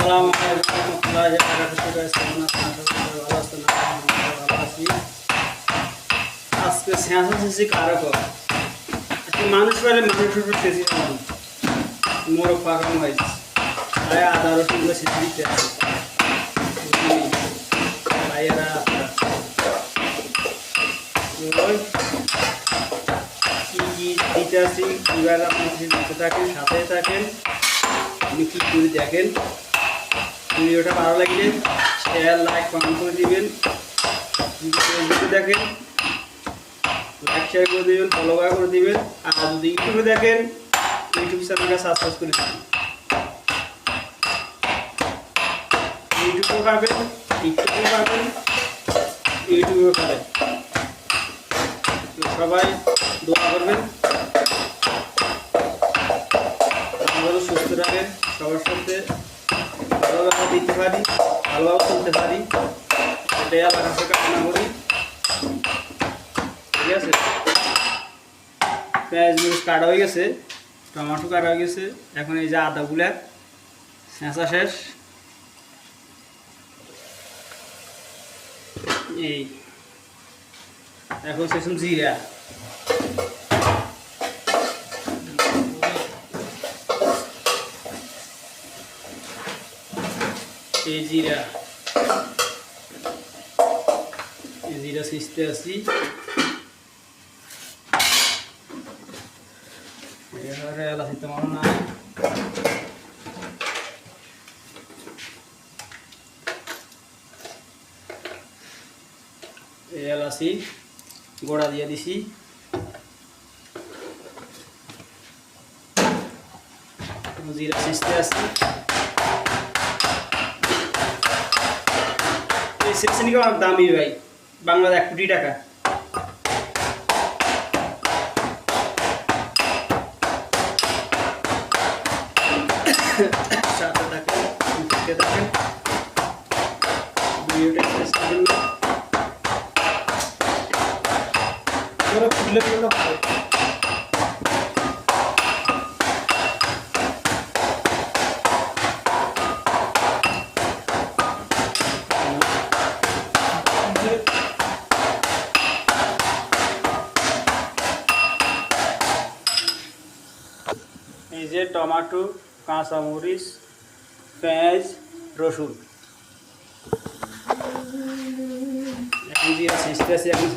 আসসালামু আলাইকুম রহমতুল্লাহি ওয়া বারাকাতুহু। ভালো আছেন? ভালো আছি। আজকে সিয়াসি কারক মানুষ পেলে মানুষের উপর তেজি মোর পাকাম হয়েছে তাই আদা রসুন করে সিদ্ধি দিতে আছে ভাইয়েরা কি কি দিতে আসি কীভাবে আপনি দিতে থাকেন সাথে থাকেন আপনি কী করে দেখেন। ভিডিওটা ভালো লাগলে শেয়ার লাইক কমেন্ট করে দিবেন। যদি ফেসবুকে দেখেন লাইক শেয়ার করে দেবেন, ফলো করে দিবেন। আর যদি ইউটিউবে দেখেন ইউটিউব চ্যানেলটা সাবস্ক্রাইব করে দিবেন। ইউটিউবেও পাবেন, টিকটকেও পাবেন, ইউটিউবেও পাবেন। সবাই দোয়া করবেন আমাদের সুস্থ রাখেন, সবার সাথে ভালোভাবে দিতে পারি, ভালোভাবে চলতে পারি, এটাই আল্লাহর কাছে কামনা করি। ঠিক আছে, পেঁয়াজ মরিচ কাটা হয়ে গেছে, টমেটো কাটা হয়ে গেছে। এখন এই যে আদাগুলা ছেঁচা শেষ। এই এখন সেসব জিরা, এই জিরা সিস্তে আসি এলাচি তেমন নাই। এলাচি গোড়া দিয়ে দিছি, জিরা সিস্তে আসি। এই সেকশন অনেক দামি ভাই, বাংলার 1 কোটি টাকা। সাথে থাকেন, দেখতে থাকেন ভিডিওটা শেষ করবেন না। খুলে খুলে এই যে টমেটো, কাঁচামরিচ, পেঁয়াজ, রসুন এখন দিয়ে সিস্তে আছে। এখন